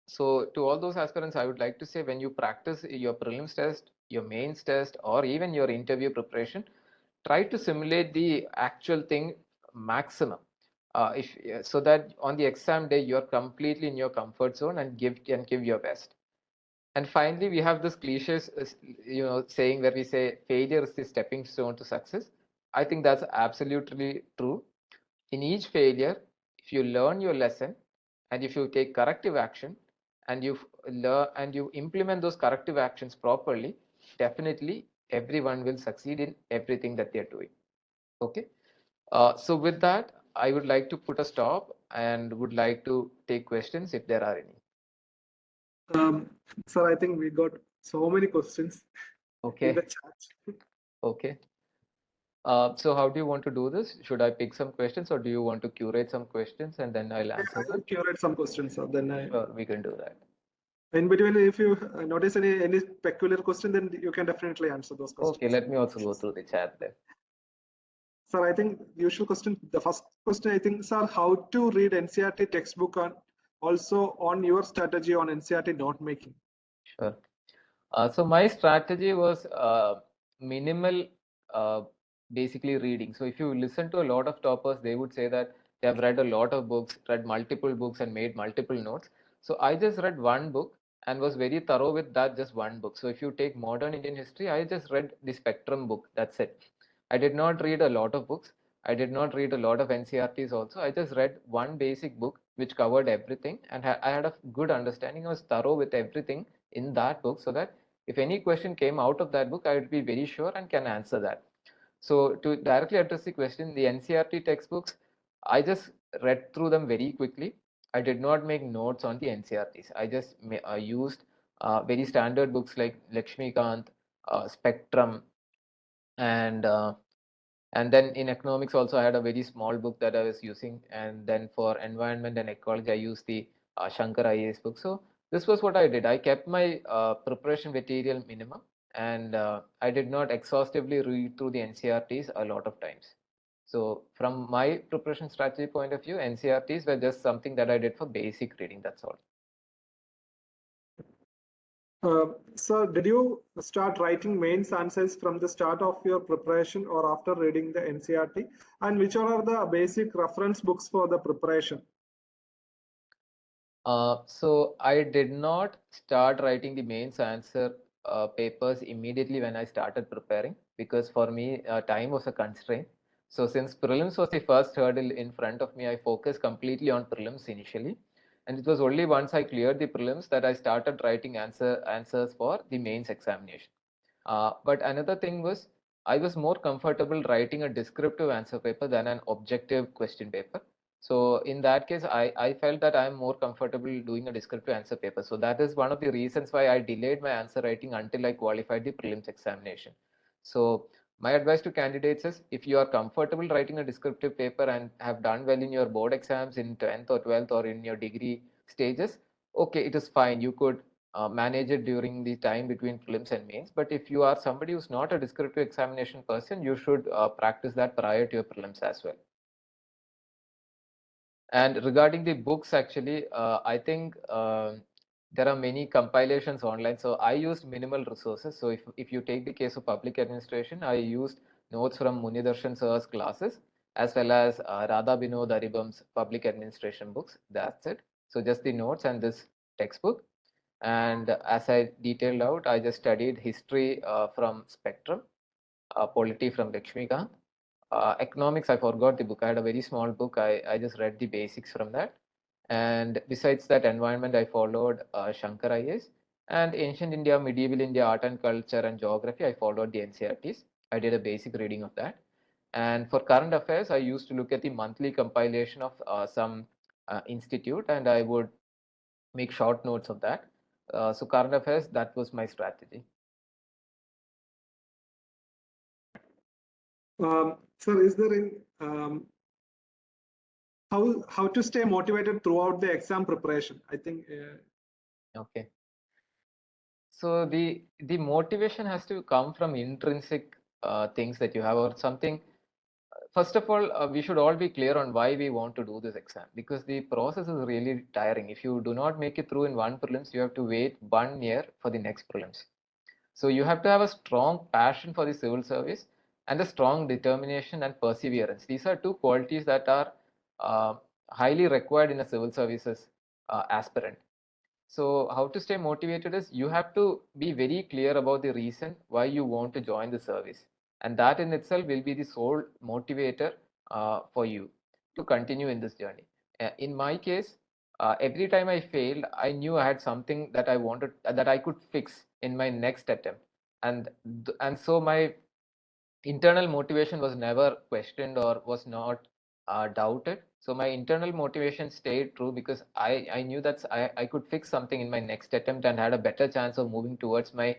So to all those aspirants, I would like to say, when you practice your prelims test, your mains test, or even your interview preparation, try to simulate the actual thing maximum. so that on the exam day you are completely in your comfort zone and give your best. And finally, we have this cliches, saying where we say failure is the stepping stone to success. I think that's absolutely true. In each failure, if you learn your lesson and if you take corrective action and you learn and you implement those corrective actions properly, definitely everyone will succeed in everything that they're doing. Okay. So with that, I would like to put a stop and would like to take questions if there are any. Sir, I think we got so many questions in the Okay. chat. Okay. So how do you want to do this? Should I pick some questions or do you want to curate some questions and then I'll answer I will them? curate some questions, sir. Then Sure, we can do that. in between, if you notice any peculiar question, then you can definitely answer those questions. Okay, let me also go through the chat then. Sir, I think the usual question, the first question, I think, sir, how to read NCRT textbook on also on your strategy on NCRT note making? Sure. So my strategy was minimal, basically reading. So if you listen to a lot of toppers, they would say that they have read a lot of books, read multiple books and made multiple notes. So I just read one book and was very thorough with that, just one book. So if you take modern Indian history, I just read the Spectrum book. That's it. I did not read a lot of books. I did not read a lot of NCRTs also. I just read one basic book which covered everything and I had a good understanding. I was thorough with everything in that book so that if any question came out of that book, I would be very sure and can answer that. So to directly address the question, the NCRT textbooks, I just read through them very quickly. I did not make notes on the NCRTs. I just used very standard books like Lakshmikant, Spectrum, and then in economics also I had a very small book that I was using, and then for environment and ecology I used the Shankar IAS book. So this was what I did. I kept my preparation material minimum, and I did not exhaustively read through the NCRTs a lot of times. So from my preparation strategy point of view, NCRTs were just something that I did for basic reading, that's all. Sir, did you start writing mains answers from the start of your preparation or after reading the NCRT? And which are the basic reference books for the preparation? So I did not start writing the mains answer papers immediately when I started preparing, because for me time was a constraint. So since prelims was the first hurdle in front of me, I focused completely on prelims initially. And it was only once I cleared the prelims that I started writing answers for the mains examination. But another thing was I was more comfortable writing a descriptive answer paper than an objective question paper. So in that case, I felt that I'm more comfortable doing a descriptive answer paper. So that is one of the reasons why I delayed my answer writing until I qualified the prelims examination. So my advice to candidates is, if you are comfortable writing a descriptive paper and have done well in your board exams in 10th or 12th or in your degree stages, okay, it is fine. You could manage it during the time between prelims and mains. But if you are somebody who's not a descriptive examination person, you should practice that prior to your prelims as well. And regarding the books, actually, I think there are many compilations online. So I used minimal resources. So if you take the case of public administration, I used notes from Munidarshan sir's classes, as well as Radha Binod Aribam's public administration books. That's it. So just the notes and this textbook. And as I detailed out, I just studied history from Spectrum, polity from Lakshmikant. Economics, I forgot the book. I had a very small book. I just read the basics from that. And besides that, environment, I followed Shankar IAS. And ancient India, medieval India, art and culture, and geography, I followed the NCRTs. I did a basic reading of that. And for current affairs, I used to look at the monthly compilation of some institute, and I would make short notes of that. So current affairs, that was my strategy. Sir, is there in how to stay motivated throughout the exam preparation? I think. Okay. So the motivation has to come from intrinsic things that you have, or something. First of all, we should all be clear on why we want to do this exam, because the process is really tiring. If you do not make it through in one prelims, you have to wait 1 year for the next prelims. So you have to have a strong passion for the civil service and a strong determination and perseverance. These are two qualities that are highly required in a civil services aspirant. So how to stay motivated is you have to be very clear about the reason why you want to join the service, and that in itself will be the sole motivator for you to continue in this journey. In my case, every time I failed, I knew I had something that I wanted, that I could fix in my next attempt, and so my internal motivation was never questioned or was not doubted. So my internal motivation stayed true because I knew that I could fix something in my next attempt and had a better chance of moving towards my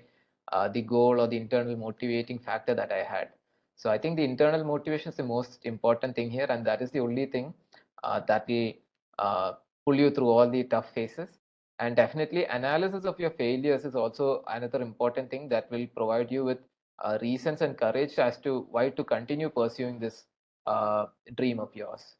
the goal or the internal motivating factor that I had. So I think the internal motivation is the most important thing here, and that is the only thing that will pull you through all the tough phases. And definitely analysis of your failures is also another important thing that will provide you with reasons and courage as to why to continue pursuing this dream of yours.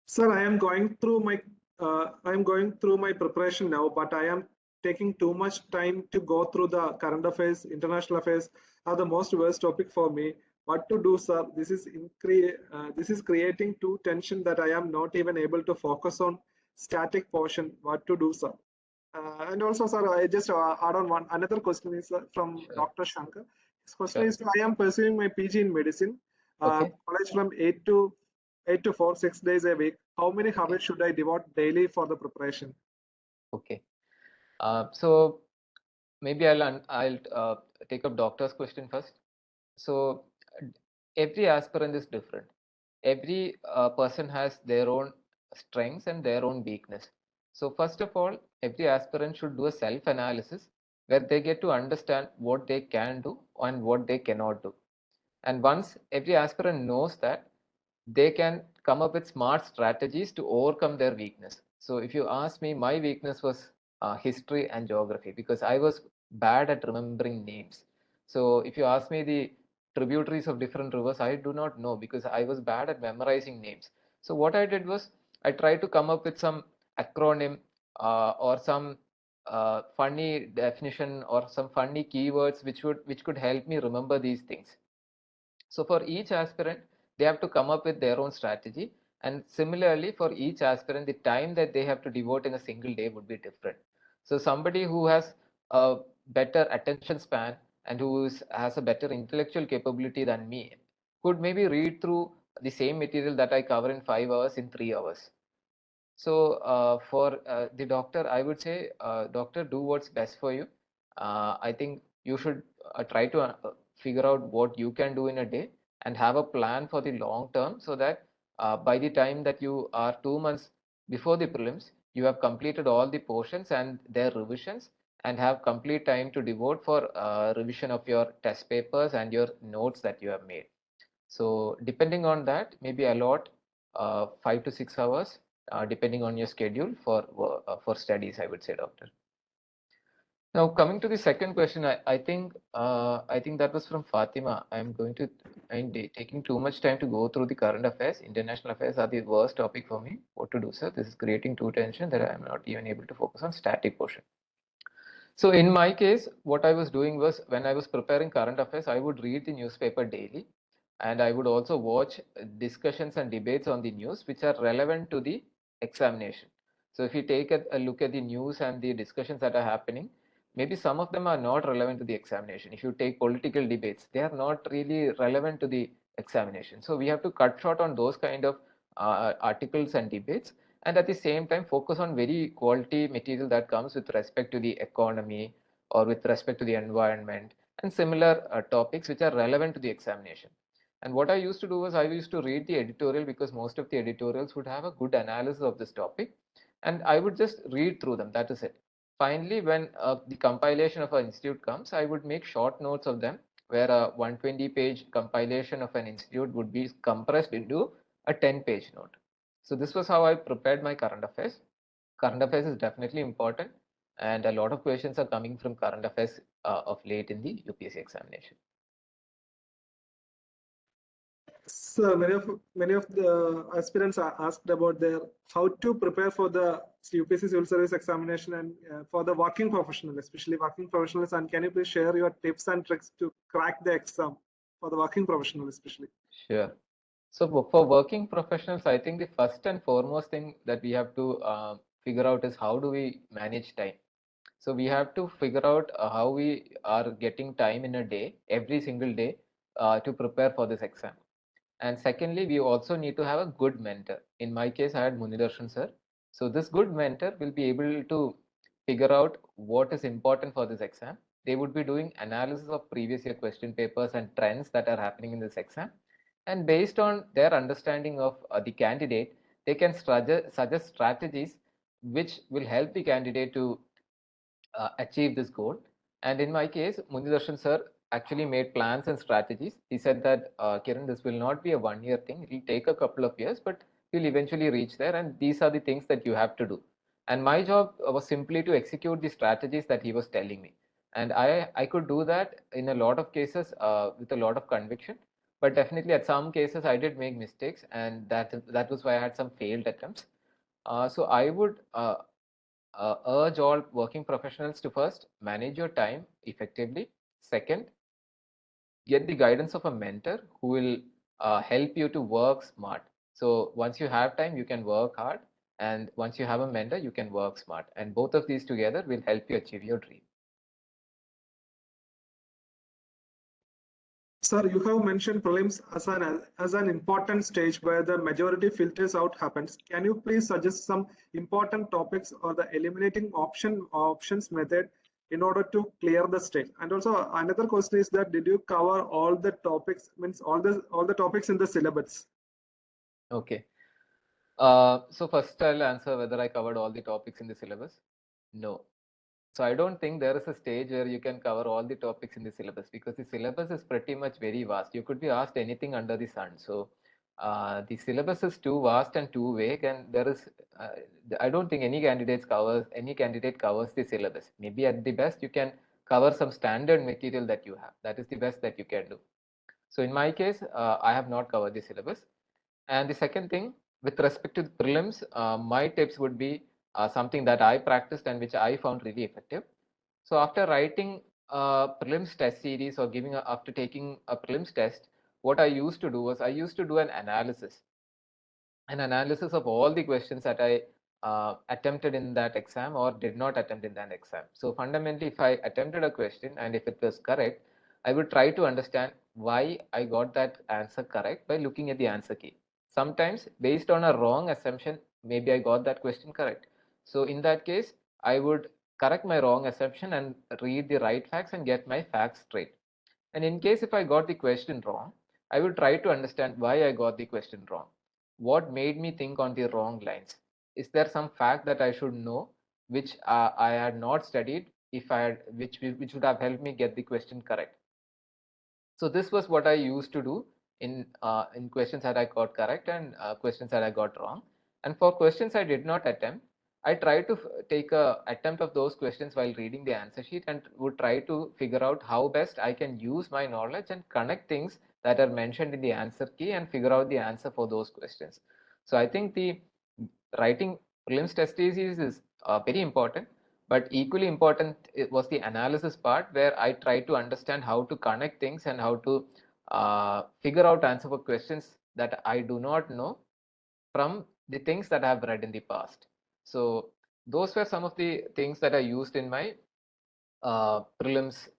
Sir, I am going through my preparation now, but I am taking too much time to go through the current affairs. International affairs are the most worst topic for me. What to do, sir? This is creating too tension that I am not even able to focus on static portion. What to do, sir? And also, sir, I just add on another question is from Sure. Dr. Shankar. His question Sure. is: I am pursuing my PG in medicine. Okay. College from 8 to 4, 6 days a week. How many hours should I devote daily for the preparation? Okay. So maybe I'll take up doctor's question first. So every aspirant is different. Every person has their own strengths and their own weakness. So first of all, every aspirant should do a self-analysis where they get to understand what they can do and what they cannot do. And once every aspirant knows that, they can come up with smart strategies to overcome their weakness. So if you ask me, my weakness was history and geography because I was bad at remembering names. So if you ask me the tributaries of different rivers, I do not know because I was bad at memorizing names. So what I did was I tried to come up with some acronym or some funny definition or some funny keywords which could help me remember these things. So for each aspirant, they have to come up with their own strategy. And similarly, for each aspirant, the time that they have to devote in a single day would be different. So somebody who has a better attention span and has a better intellectual capability than me could maybe read through the same material that I cover in 5 hours in 3 hours. So for the doctor, I would say, doctor, do what's best for you. I think you should try to figure out what you can do in a day and have a plan for the long term so that by the time that you are 2 months before the prelims, you have completed all the portions and their revisions and have complete time to devote for revision of your test papers and your notes that you have made. So depending on that, maybe allot 5 to 6 hours depending on your schedule for studies, I would say, doctor. Now coming to the second question, I think that was from Fatima. I'm taking too much time to go through the current affairs. International affairs are the worst topic for me. What to do, sir? This is creating too tension that I am not even able to focus on static portion. So in my case, what I was doing was when I was preparing current affairs, I would read the newspaper daily. And I would also watch discussions and debates on the news which are relevant to the examination. So if you take a look at the news and the discussions that are happening, maybe some of them are not relevant to the examination. If you take political debates, they are not really relevant to the examination. So we have to cut short on those kind of articles and debates, and at the same time focus on very quality material that comes with respect to the economy or with respect to the environment and similar topics which are relevant to the examination. And what I used to do was I used to read the editorial because most of the editorials would have a good analysis of this topic, and I would just read through them. That is it. Finally, when the compilation of an institute comes, I would make short notes of them where a 120-page compilation of an institute would be compressed into a 10-page note. So this was how I prepared my current affairs. Current affairs is definitely important, and a lot of questions are coming from current affairs of late in the UPSC examination. So many of the aspirants are asked about their how to prepare for the UPSC Civil Service examination and for the working professional, especially working professionals. And can you please share your tips and tricks to crack the exam for the working professional, especially? Sure. So for working professionals, I think the first and foremost thing that we have to figure out is how do we manage time. So we have to figure out how we are getting time in a day, every single day, to prepare for this exam. And secondly, we also need to have a good mentor. In my case, I had Munidarshan sir. So this good mentor will be able to figure out what is important for this exam. They would be doing analysis of previous year question papers and trends that are happening in this exam. And based on their understanding of the candidate, they can suggest strategies which will help the candidate to achieve this goal. And in my case, Munidarshan sir actually made plans and strategies. He said that, Kiran, this will not be a 1 year thing. It will take a couple of years, but you'll eventually reach there. And these are the things that you have to do. And my job was simply to execute the strategies that he was telling me. And I could do that in a lot of cases with a lot of conviction. But definitely at some cases, I did make mistakes. And that was why I had some failed attempts. So I would urge all working professionals to first manage your time effectively. Second, get the guidance of a mentor who will help you to work smart. So once you have time, you can work hard. And once you have a mentor, you can work smart. And both of these together will help you achieve your dream. Sir, you have mentioned prelims as an important stage where the majority filters out happens. Can you please suggest some important topics or the eliminating options method in order to clear the stage? And also another question is that did you cover all the topics, means all the topics in the syllabus? Okay. So first I'll answer whether I covered all the topics in the syllabus. No. So I don't think there is a stage where you can cover all the topics in the syllabus, because the syllabus is pretty much very vast. You could be asked anything under the sun. So the syllabus is too vast and too vague, and there is uh, I don't think any candidate covers the syllabus. Maybe at the best you can cover some standard material that you have. That is the best that you can do. So in my case, I have not covered the syllabus. And the second thing, with respect to the prelims, my tips would be something that I practiced and which I found really effective. So after writing a prelims test series or after taking a prelims test, what I used to do was I used to do an analysis of all the questions that I attempted in that exam or did not attempt in that exam. So fundamentally, if I attempted a question and if it was correct, I would try to understand why I got that answer correct by looking at the answer key. Sometimes based on a wrong assumption, maybe I got that question correct. So in that case, I would correct my wrong assumption and read the right facts and get my facts straight. And in case if I got the question wrong, I would try to understand why I got the question wrong. What made me think on the wrong lines? Is there some fact that I should know which I had not studied, if I had, which would have helped me get the question correct? So this was what I used to do in questions that I got correct and questions that I got wrong. And for questions I did not attempt, I tried to take a attempt of those questions while reading the answer sheet and would try to figure out how best I can use my knowledge and connect things that are mentioned in the answer key and figure out the answer for those questions. So I think the writing prelims test thesis is very important, but equally important was the analysis part, where I tried to understand how to connect things and how to figure out answer for questions that I do not know from the things that I have read in the past. So those were some of the things that I used in my prelims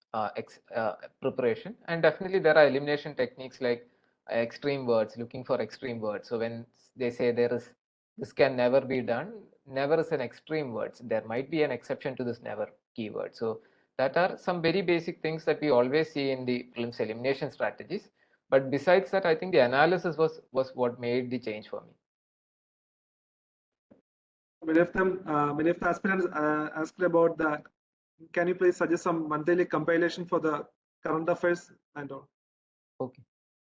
preparation. And definitely there are elimination techniques like extreme words, looking for extreme words. So when they say this can never be done, never is an extreme words. There might be an exception to this never keyword. So that are some very basic things that we always see in the prelims elimination strategies. But besides that, I think the analysis was what made the change for me. Many of the aspirants asked about that. Can you please suggest some monthly compilation for the current affairs and all? Okay,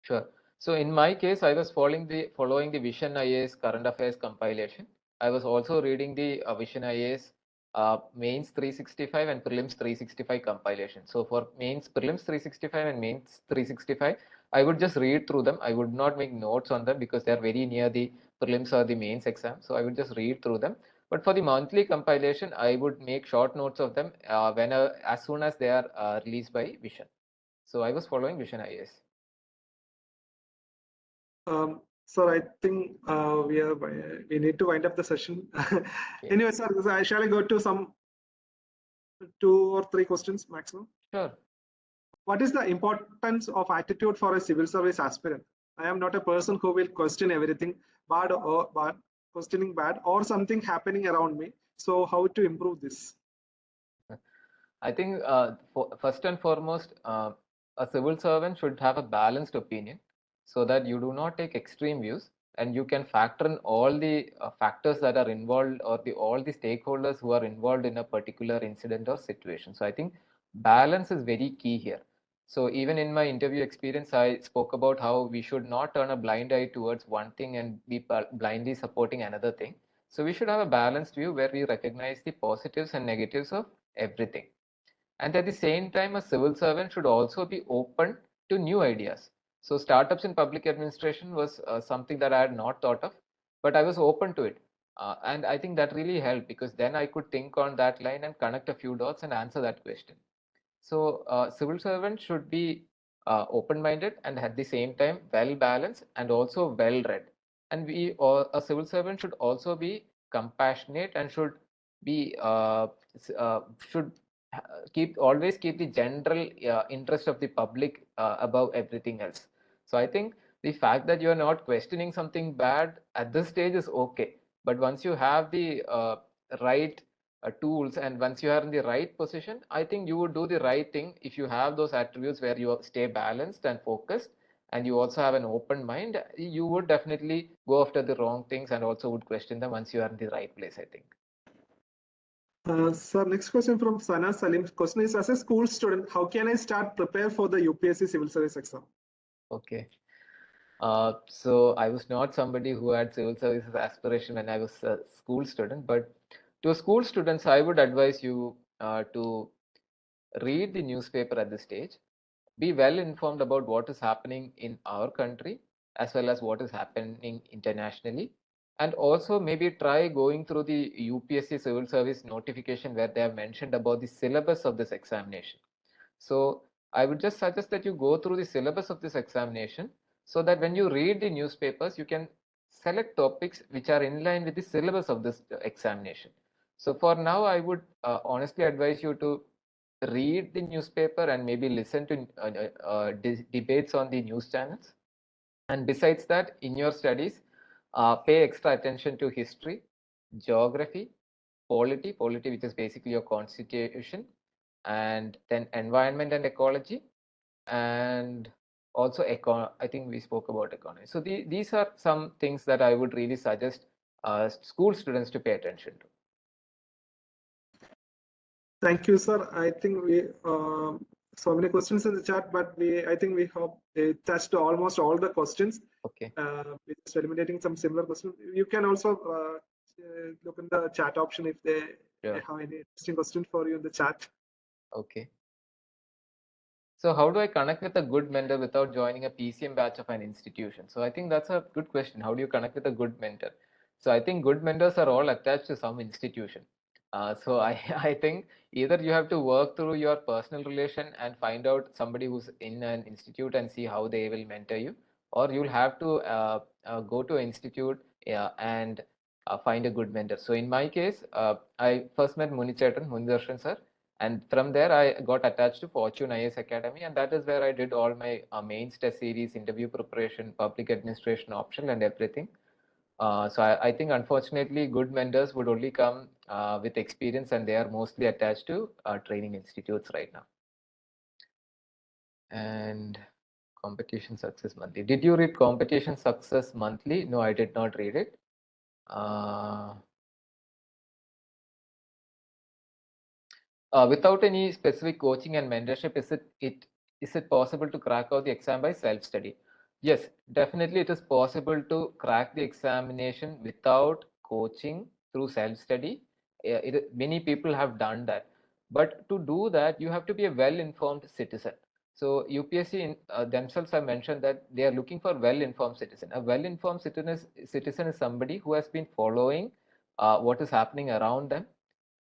sure. So in my case, I was following the Vision IAS current affairs compilation. I was also reading the Vision IAS mains 365 and prelims 365 compilation. So for mains prelims 365 and mains 365, I would just read through them. I would not make notes on them because they are very near the prelims or the mains exam. So I would just read through them. But for the monthly compilation, I would make short notes of them as soon as they are released by Vision. So I was following Vision IAS. Sir, I think we need to wind up the session. Anyway, sir, shall I go to some 2 or 3 questions maximum? Sure. What is the importance of attitude for a civil service aspirant? I am not a person who will question everything questioning bad or something happening around me. So how to improve this? I think first and foremost, a civil servant should have a balanced opinion so that you do not take extreme views and you can factor in all the factors that are involved or all the stakeholders who are involved in a particular incident or situation. So I think balance is very key here. So even in my interview experience, I spoke about how we should not turn a blind eye towards one thing and be blindly supporting another thing. So we should have a balanced view where we recognize the positives and negatives of everything. And at the same time, a civil servant should also be open to new ideas. So startups in public administration was something that I had not thought of, but I was open to it. And I think that really helped because then I could think on that line and connect a few dots and answer that question. So civil servant should be open-minded and at the same time well-balanced and also well-read. And a civil servant should also be compassionate and should be should always keep the general interest of the public above everything else. So I think the fact that you are not questioning something bad at this stage is okay, but once you have the right tools and once you are in the right position, I think you would do the right thing if you have those attributes where you stay balanced and focused and you also have an open mind. You would definitely go after the wrong things and also would question them once you are in the right place, I think. Sir, next question from Sana Salim. Question is, as a school student, how can I start prepare for the UPSC Civil Service Exam? Okay. So I was not somebody who had civil services aspiration when I was a school student, but to school students, I would advise you to read the newspaper at this stage, be well informed about what is happening in our country as well as what is happening internationally, and also maybe try going through the UPSC Civil Service notification where they have mentioned about the syllabus of this examination. So I would just suggest that you go through the syllabus of this examination so that when you read the newspapers, you can select topics which are in line with the syllabus of this examination. So for now, I would honestly advise you to read the newspaper and maybe listen to debates on the news channels. And besides that, in your studies, pay extra attention to history, geography, polity which is basically your constitution, and then environment and ecology, and also I think we spoke about economy. So these are some things that I would really suggest school students to pay attention to. Thank you, sir. I think we so many questions in the chat, but I think we have touched almost all the questions. Okay. We're just eliminating some similar questions. You can also look in the chat option if they have any interesting question for you in the chat. Okay. So how do I connect with a good mentor without joining a PCM batch of an institution? So I think that's a good question. How do you connect with a good mentor? So I think good mentors are all attached to some institution. So I think either you have to work through your personal relation and find out somebody who's in an institute and see how they will mentor you, or you'll have to go to an institute and find a good mentor. So in my case, I first met Munidarshan sir. And from there, I got attached to Fortune IAS Academy, and that is where I did all my mains test series, interview preparation, public administration optional, and everything. So I think, unfortunately, good mentors would only come with experience, and they are mostly attached to training institutes right now. And Competition Success Monthly. Did you read Competition Success Monthly? No, I did not read it. Without any specific coaching and mentorship, is it possible to crack out the exam by self-study? Yes, definitely it is possible to crack the examination without coaching through self-study. Many people have done that. But to do that, you have to be a well-informed citizen. So UPSC themselves have mentioned that they are looking for well-informed citizen. A well-informed citizen is somebody who has been following what is happening around them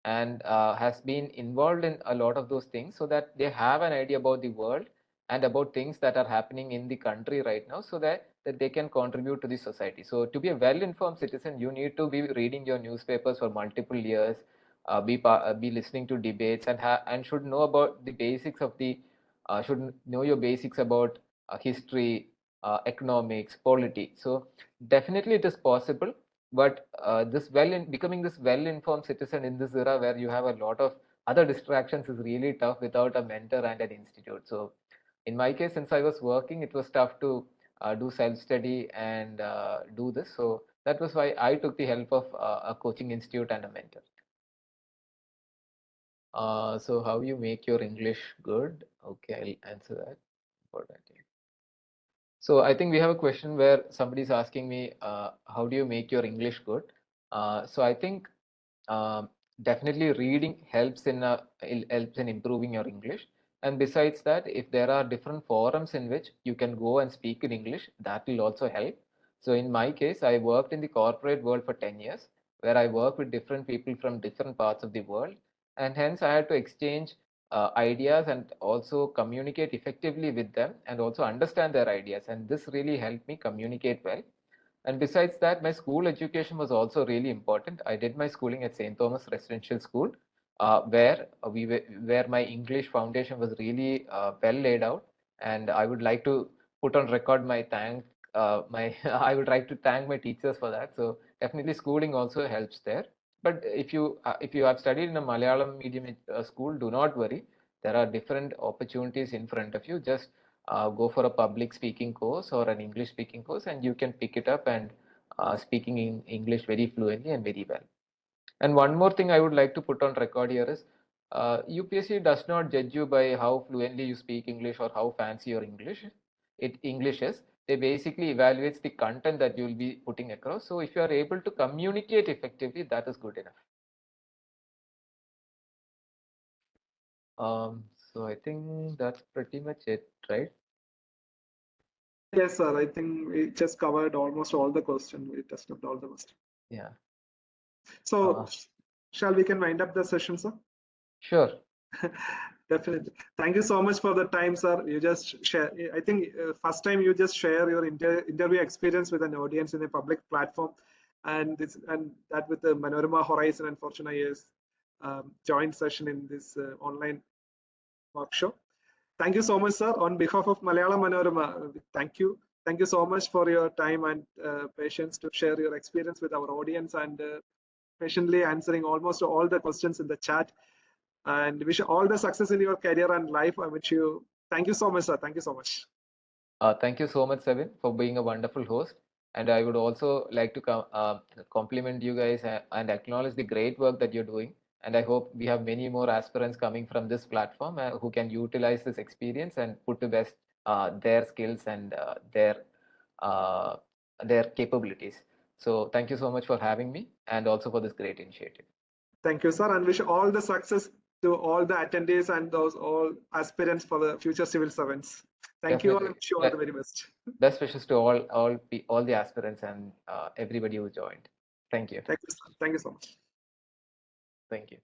and has been involved in a lot of those things so that they have an idea about the world and about things that are happening in the country right now, so that they can contribute to the society. So to be a well-informed citizen, you need to be reading your newspapers for multiple years, be listening to debates, and should know about the basics of the should know your basics about history, economics, polity. So definitely it is possible, but becoming this well-informed citizen in this era where you have a lot of other distractions is really tough without a mentor and an institute. So in my case, since I was working, it was tough to do self-study and do this. So that was why I took the help of a coaching institute and a mentor. So how you make your English good? Okay, I'll answer that. So I think we have a question where somebody is asking me, how do you make your English good? So I think definitely reading helps in improving your English. And besides that, if there are different forums in which you can go and speak in English, that will also help. So in my case, I worked in the corporate world for 10 years, where I worked with different people from different parts of the world. And hence I had to exchange ideas and also communicate effectively with them and also understand their ideas. And this really helped me communicate well. And besides that, my school education was also really important. I did my schooling at St. Thomas Residential School, where my English foundation was really well laid out. And I would like to put on record I would like to thank my teachers for that. So definitely schooling also helps there. But if you have studied in a Malayalam medium school, do not worry. There are different opportunities in front of you. Just go for a public speaking course or an English speaking course, and you can pick it up and speaking in English very fluently and very well. And one more thing I would like to put on record here is UPSC does not judge you by how fluently you speak English or how fancy your English is. They basically evaluates the content that you will be putting across. So if you are able to communicate effectively, that is good enough. So I think that's pretty much it, right? Yes, sir. I think we just covered almost all the questions. We tested all the questions. Yeah. So, shall we can wind up the session, sir? Sure. Definitely. Thank you so much for the time, sir. You just share. I think first time you just share your interview experience with an audience in a public platform, and that with the Manorama Horizon and Fortune IAS joint session in this online workshop. Thank you so much, sir. On behalf of Malayalam Manorama, thank you. Thank you so much for your time and patience to share your experience with our audience and patiently answering almost all the questions in the chat. And wish you all the success in your career and life. I wish you. Thank you so much, sir. Thank you so much. Thank you so much, Sevin, for being a wonderful host. And I would also like to compliment you guys and acknowledge the great work that you're doing. And I hope we have many more aspirants coming from this platform who can utilize this experience and put to best their skills and their capabilities. So thank you so much for having me and also for this great initiative. Thank you, sir, and wish all the success to all the attendees and those all aspirants for the future civil servants. Thank you all, and wish you all the very best. Best wishes to all the aspirants and everybody who joined. Thank you. Thank you, sir. Thank you so much. Thank you.